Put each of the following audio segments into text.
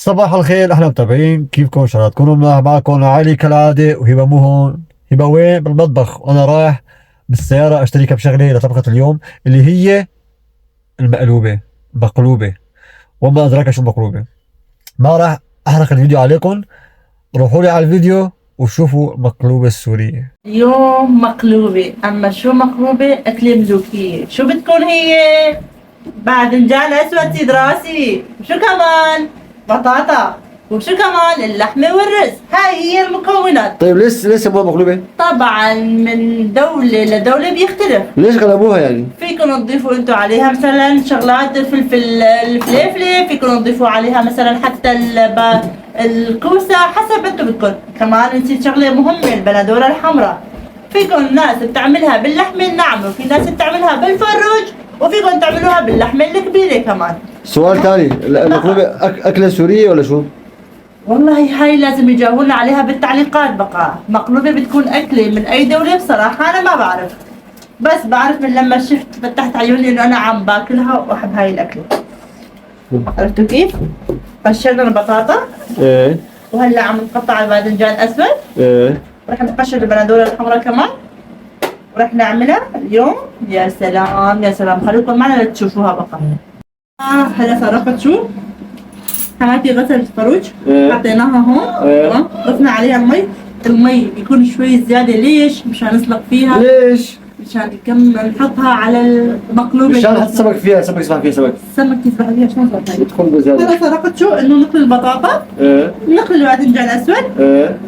صباح الخير احلى متابعين، كيفكم؟ ان شاء الله تكونوا منيح. معكم علي كالعاده، وهبه مو هون. هبه وين؟ بالمطبخ، وانا رايح بالسياره اشتري كم شغله لطبخه اليوم اللي هي المقلوبه، مقلوبه، وما ادراك شو مقلوبه. ما راح احرق الفيديو عليكم، روحوا لي على الفيديو وشوفوا مقلوبه السوريه. اليوم مقلوبة. أما شو مقلوبة؟ أكلة ملوكية. شو بتكون هي؟ باذنجان أسود سيد راسي، وشو كمان؟ بطاطا، وشو كمان؟ اللحمة والرز. هاي هي المكونات. طيب ليش سموها مقلوبه؟ طبعا من دولة لدولة بيختلف. ليش غلبوها يعني؟ فيكم تضيفوا انتوا عليها مثلا شغلات فلفل الفليفلة، فيكم تضيفوا عليها مثلا حتى الكوسة حسب انتوا بدكم. كمان نسيت شغلة مهمة، البندورة الحمراء. فيكم ناس بتعملها باللحمة الناعمة، وفي ناس بتعملها بالفروج، وفيكم تعملوها باللحمة الكبيرة كمان. سؤال ثاني، المقلوبه اكله سوريه ولا شو؟ والله هاي لازم يجاوبونا عليها بالتعليقات بقى. مقلوبة بتكون أكلة من أي دولة؟ بصراحة أنا ما بعرف، بس بعرف من لما شفت فتحت عيوني إنه أنا عم باكلها وأحب هاي الأكلة. عرفتوا كيف؟ قشرنا البطاطا، ايه وهلا عم نقطع الباذنجان أسود، ايه. ورح نقشر البندورة الحمراء كمان، ورح نعملها اليوم. يا سلام يا سلام، خليكم معنا لتشوفوها بقى. هلا صرفت شو؟ حماتي غسلت الفروج، حطيناها هون، تمام. ضفنا عليها المي يكون شوي زيادة. ليش؟ مشان نسلق فيها. ليش؟ مشان نحطها على المقلوبة. مشان نحط سمك فيها، سمك يسبح فيها سمك. السمك يسبح فيها. شلون صار هاي؟ تدخل بزيادة. هلا صرفت شو؟ انه نقلي البطاطا، ايه نقلي الباذنجان الاسود، ايه.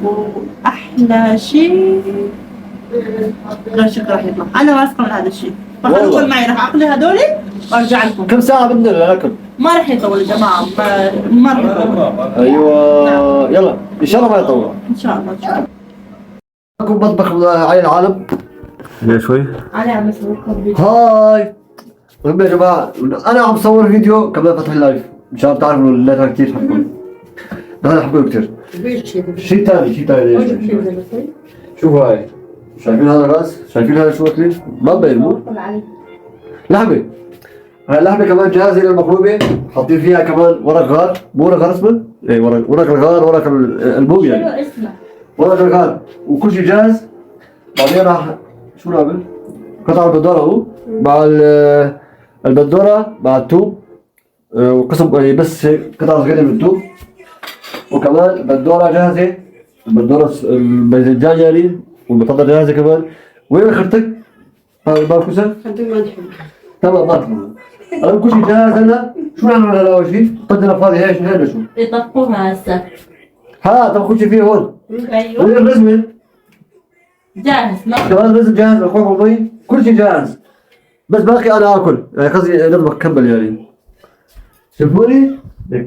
واحلى شيء غشك راح يطلع. انا واثقة من هذا الشيء، والله. فخليكم معي، راح اقلي هذولي وارجع لكم. كم ساعة بدنا لناكل؟ ما راح يطول يا جماعة، ما راح يطول. ايوه يلا ان شاء الله ما يطول. ان شاء الله ان شاء الله. معكم مطبخ علي العالم. ليه شوي؟ علي عم يسوي لكم فيديو. هاي المهم يا جماعة، انا عم صور فيديو كمان فتح اللايف مشان تعرفوا انه الليتر كثير حبكم. انا حبكم كثير. شيء ثاني ليش؟ شوفوا هاي، شايفين هذا الراس؟ شايفين هذا شو اكلي؟ ما بين مو؟ لحمة. هاي اللحمة كمان جاهزة للمقلوبة، حاطين فيها كمان ورق غار، مو ورق غار اسمه؟ ايه ورق الغار، ورق البوم يعني. شنو اسمه؟ ورق الغار، وكل شيء جاهز. بعدين راح شو نعمل؟ قطع البندورة اهو، مع البندورة مع الثوم، وقسم يعني بس قطع صغيرة من الثوم، وكمان البندورة جاهزة، الباذنجان يعني، والبطاطا جاهزة كمان. وين الخرتك؟ هذا الباكوسة؟ خرتك ما تحب. تمام ما تحب. أنا كل شيء جاهز هلا، شو نعمل هلا أول شيء؟ طجنا فاضي هاي شو هلا شو؟ يطبخوها هسه. ها طب كل شيء فيه هون. ايوه وين الرز وين؟ جاهز. كمان الرز جاهز، الخوخ والمي، كل شيء جاهز. بس باقي أنا آكل، يعني قصدي نطبخ كمل يعني. شوفوني؟ لك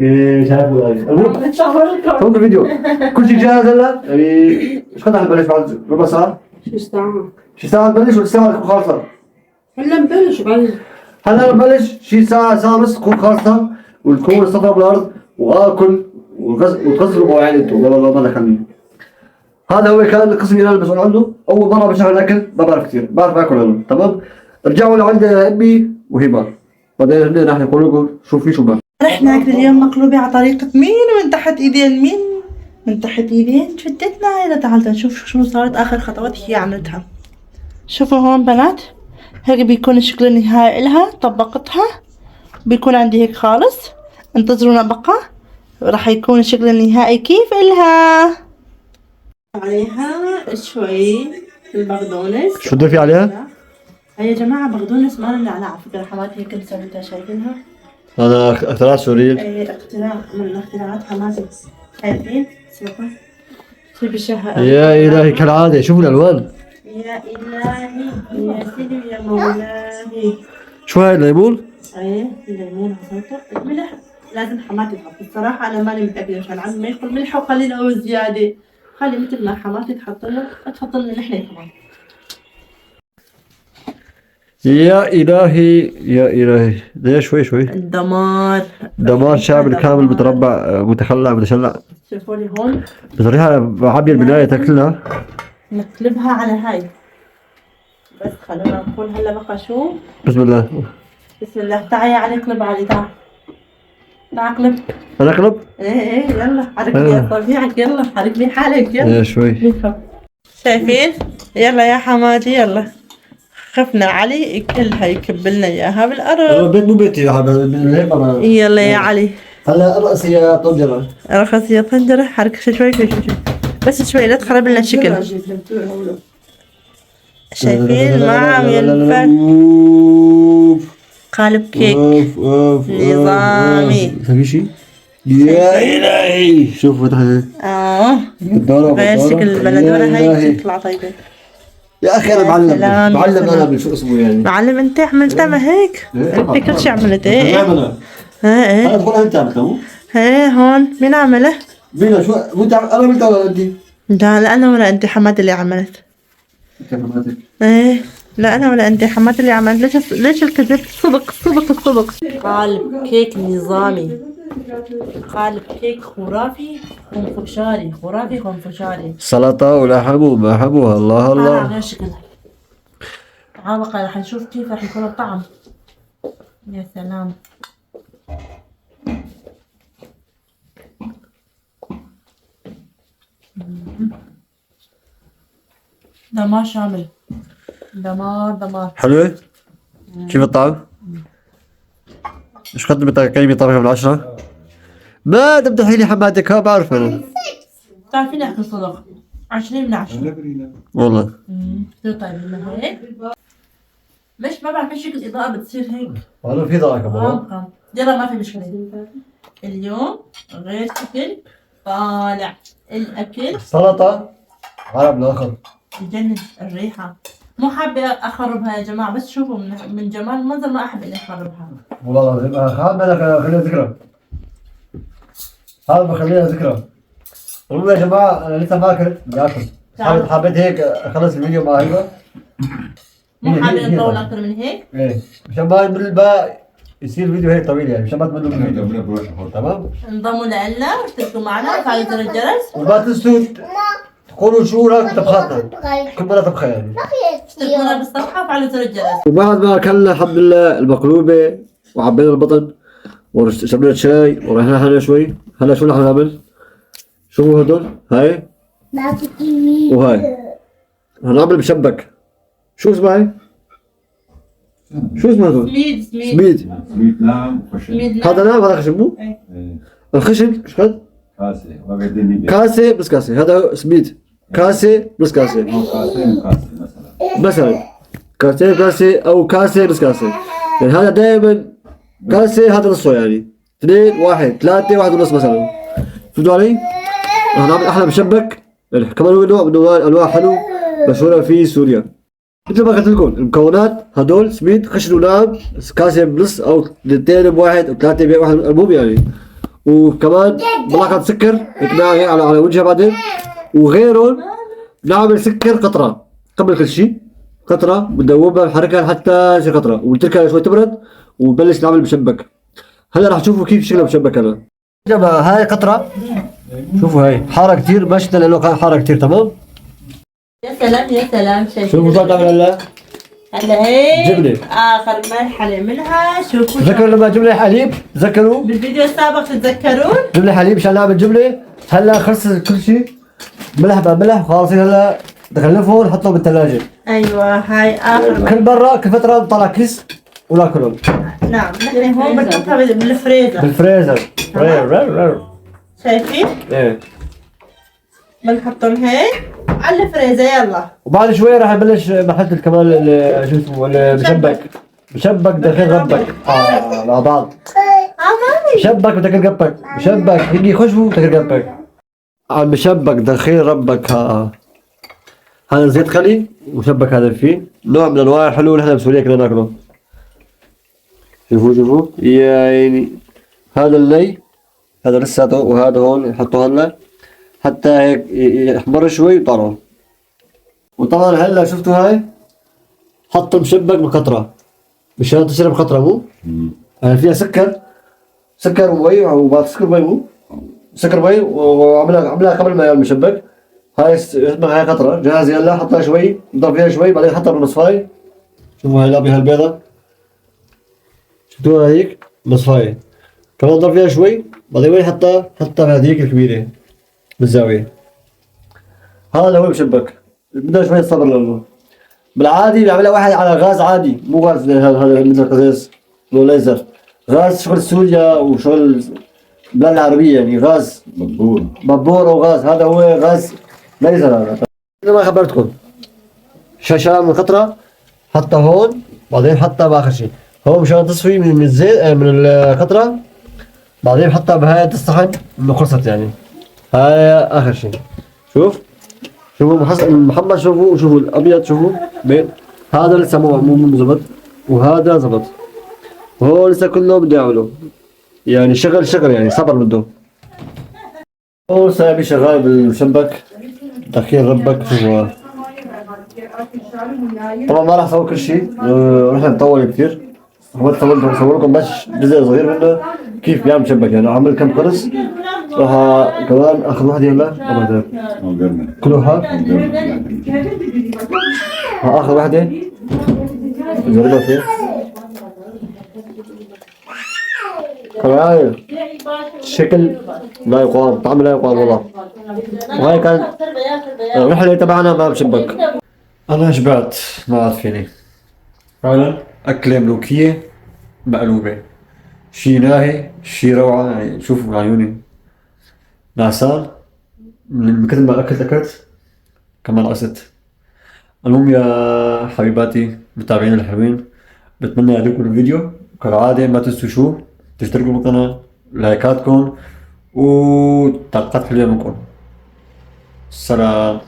شايفوا هاي. المهم صور الفيديو، كل شيء جاهز هلا، يعني ايش قد نبلش بعد ربع ساعة؟ شو ساعة؟ شي ساعة نبلش ولا ساعة تكون خالصة؟ هلا نبلش بعدين. هلا نبلش شي ساعة ونص تكون خالصة، وتكون الصفرة بالأرض، وآكل وتغسلوا مواعين انتوا، والله ما دخلني. هذا هو كان القسم اللي انا المسؤول عنه، أول مرة بشتغل أكل، ما بعرف كثير، بعرف آكل أنا، تمام؟ رجعوا لعند أمي وهبة، بعدين هن راح يقولوا لكم شو في شو ما. رح ناكل اليوم مقلوبة على طريقة مين؟ من تحت ايدين مين؟ من تحت ايدين جدتنا. هيدا تعال نشوف شو صارت اخر خطوات هي عملتها. شوفوا هون بنات، هيك بيكون الشكل النهائي لها. طبقتها بيكون عندي هيك خالص. انتظرونا بقى، راح يكون الشكل النهائي كيف إلها. عليها شوي البقدونس. شو تضيفي عليها؟ هاي يا جماعة بقدونس ما نعناع على فكرة، حماتي هيك اللي سويتها، شايفينها؟ هذا اختراع سوري. ايه اختراع من اختراعات حماتي. شايفين؟ شوفوا شو بشهق. يا إلهي كالعادة، شوفوا الألوان. يا إلهي يا سيدي يا مولاي. شو هاي الليمون؟ ايه الليمون عصرته. الملح لازم حماتي تحط. الصراحة أنا ماني متأكدة عشان عمي ما يدخل ملح وقليل أو زيادة. خلي مثل ما حماتي تحط لنا نحن كمان. يا إلهي يا إلهي، ليش شوي دمار شعب الكامل متربع متخلع متشلع. شوفوا لي هون. بصريحة عبية البداية تاكلنا. نقلبها على هاي. بس خلونا نقول هلا بقى شو. بسم الله. بسم الله. تعي علي اقلب علي تعال. اقلب. انا اقلب؟ ايه يلا حرك لي اصابعك، يلا حرك لي حالك، يلا. ايه شوي. شايفين؟ يلا يا حمادي يلا. خفنا علي يكلها يكب لنا اياها بالارض. البيت مو بيتي يلا يا علي. هلا الرأس يا طنجرة. رخص يا طنجرة، حرك شوي شوي شوي بس شوي، لا تخرب لنا الشكل. شايفين ما عم ينفع. قالب كيك نظامي. في شيء؟ يا إلهي شوفوا تحت. غير شكل البندورة هاي تطلع طيبة. يا أخي أنا معلم أنا بشو اسمه يعني. معلم أنت عملتها ما هيك؟ أنت كل شيء عملت إيه؟ ايه أنا أدخل أنت عملته؟ إيه هون مين عمله؟ مين شو أنت أنا عملته ولا أنت؟ لا أنا ولا أنت، حماد اللي عملت. كيف حماتك؟ إيه لا أنا ولا أنت، حماد اللي عملت. ليش الكذب؟ صدق. قالب كيك نظامي، قالب كيك خرافي خنفشاري. سلطة ولحم ومحبوها الله الله. غير شكل عابقة، رح نشوف كيف رح يكون الطعم. يا سلام. دمار شامل، دمار. حلوة؟ كيف الطعم؟ ايش قد بتقيمي طبخة من 10؟ ما تمدحي لي حماتك، ها بعرف انا. تعرفين احكي صدق، 20 من 10 والله. كثير طيب من هيك. مش ما بعرف ايش شكل الاضاءة بتصير هيك. والله في ضاعة كمان. يلا ما في مشكلة. اليوم غير شكل طالع الاكل. سلطة عرب الاخر. بجنن الريحة. مو حابة اخربها يا جماعة، بس شوفوا من جمال المنظر ما احب اني اخربها. والله العظيم هذا خليها ذكرى. هذا بخليها ذكرى. والله يا جماعة أنا لسه ما أكلت بدي آكل. حبيت هيك أخلص الفيديو مع هيبة. مو حابة نطول أكثر من هيك؟ إيه مشان ما يمل بقى يصير الفيديو هيك طويل يعني مشان ما تملوا من الفيديو. تمام؟ انضموا لنا واشتركوا معنا وفعلوا زر الجرس. وما تنسوا تقولوا شو رأيكم طبخاتنا. كل مرة طبخة يعني. اشتركونا بالصفحة وفعلوا زر الجرس. وبعد ما أكلنا الحمد لله المقلوبة وعبينا البطن وشربنا شاي وريحنا حالنا شوي. هلا شو رح نعمل؟ شو هدول؟ هاي وهاي هنعمل مشبك. شو اسمه هاي؟ شو اسمه هدول؟ سميد. نعم خشن. هذا نعم هذا خشن مو؟ ايه الخشن ايش قد؟ كاسة ما بيدني كاسة بس كاسة، هذا سميد كاسة بس كاسة. كاسة مثلا كاسة كاسة أو كاسة بس كاسة. يعني هذا دائما كاسة هذا نصه يعني 2 1 3 1 ونص مثلا. فهمتوا علي؟ راح نعمل أحلى مشبك يعني كمان هو نوع من أنواع حلو مشهورة في سوريا. مثل ما قلت لكم المكونات هدول سميد خشن وناعم كاسة بنص أو 2 بواحد أو 3 بواحد المهم يعني. وكمان ملعقة سكر هيك على وجهها بعدين. وغيرهم نعمل سكر قطرة قبل كل شيء، قطرة بندوبها بنحركها لحتى تصير قطرة ونتركها شوي تبرد ونبلش نعمل مشبك. هلا راح تشوفوا كيف شكلها مشبك. انا جماعة هاي قطرة شوفوا هاي حارة كثير ما شفنا لانه كان حارة كثير. تمام. يا سلام شايفين؟ شوفوا صار تعمل هلا هيك جبنة اخر مرحلة منها. شوفوا تذكروا لما جبنا حليب، تذكروا بالفيديو السابق تتذكرون؟ جبنا حليب مشان نعمل جبنة. هلا خلص كل شيء ملح بقى ملح خالصين. هلا نغلفهم نحطهم بالثلاجة. ايوه هاي اخر كل مرة كل فترة نطلع كيس وناكلهم. نعم نحن هون بنحطها بالفريزر. بالفريزر. شايفين؟ ايه بنحطهم هيك على الفريزر. يلا وبعد شوي راح نبلش نحط كمان شو اسمه المشبك. مشبك داخل ربك. مع بعض. مشبك وداخل ربك. مشبك يجي خشبه وداخل ربك. المشبك داخل ربك. هذا زيت خلي ومشبك هذا فيه نوع من انواع الحلو اللي احنا بسوريا كنا ناكله. شوفوا يا عيني هذا اللي هذا لساته وهذا هون يحطوه هلا حتى هيك يحمر شوي ويطلعوا. وطبعا هلا شفتوا هاي حطوا مشبك بقطرة مشان تشرب قطرة مو؟ يعني فيها سكر ومي وبعد سكر مي مو؟ سكر مي وعملها قبل ما يعمل المشبك. هاي اسمها هاي قطرة جاهزة. يلا حطها شوي نضرب فيها شوي بعدين حطها بالمصفاية. شوفوا هاي الأبيض البيضة شفتوها هيك مصفاية. كمان ضل فيها شوي، بعدين وين حطها بهذيك الكبيرة بالزاوية. هذا هو المشبك، بدنا شوية صبر له. بالعادي بيعملها واحد على غاز عادي، مو غاز هذا مثل قزاز لو ليزر، غاز شغل سوريا وشغل البلاد العربية، يعني غاز بابور او غاز. هذا هو غاز ليزر. هذا مثل ما خبرتكم شاشة من قطرة حطها هون، بعدين حطها باخر شيء هون مشان تصفي من الزيت من القطرة، بعدين حطها بهاي الصحن انه خلصت يعني. هاي اخر شيء. شوفوا المحمر، شوفوا الابيض، شوفوا بين هذا لسه مو زبط، وهذا زبط، وهو لسه كله بده يعمله يعني شغل يعني صبر بده. هو سايبي شغال بالمشبك دخيل ربك. شوفوا طبعا ما راح اصور كل شيء، رح نطول كثير. حاولت اصور لكم بس جزء صغير منه كيف بيعمل مشبك، يعني عامل كم قرص. راح كمان اخذ وحده هلا كل واحد اخذ وحده نجربها فيه. هاي الشكل لا يقاوم، طعم لا يقاوم والله. وهاي كان الرحلة تبعنا مع مشبك. أنا شبعت ما عاد فيني فعلا. أكلة ملوكية مقلوبة، شي ناهي، شي روعة يعني. شوفوا عيوني نعسان من كثر ما أكلت كمان قست. المهم يا حبيباتي متابعين الحلوين، بتمنى يعجبكم الفيديو. كالعادة ما تنسوا شو تشتركوا بالقناة، لايكاتكم وتعليقات حلوة منكم. سلام.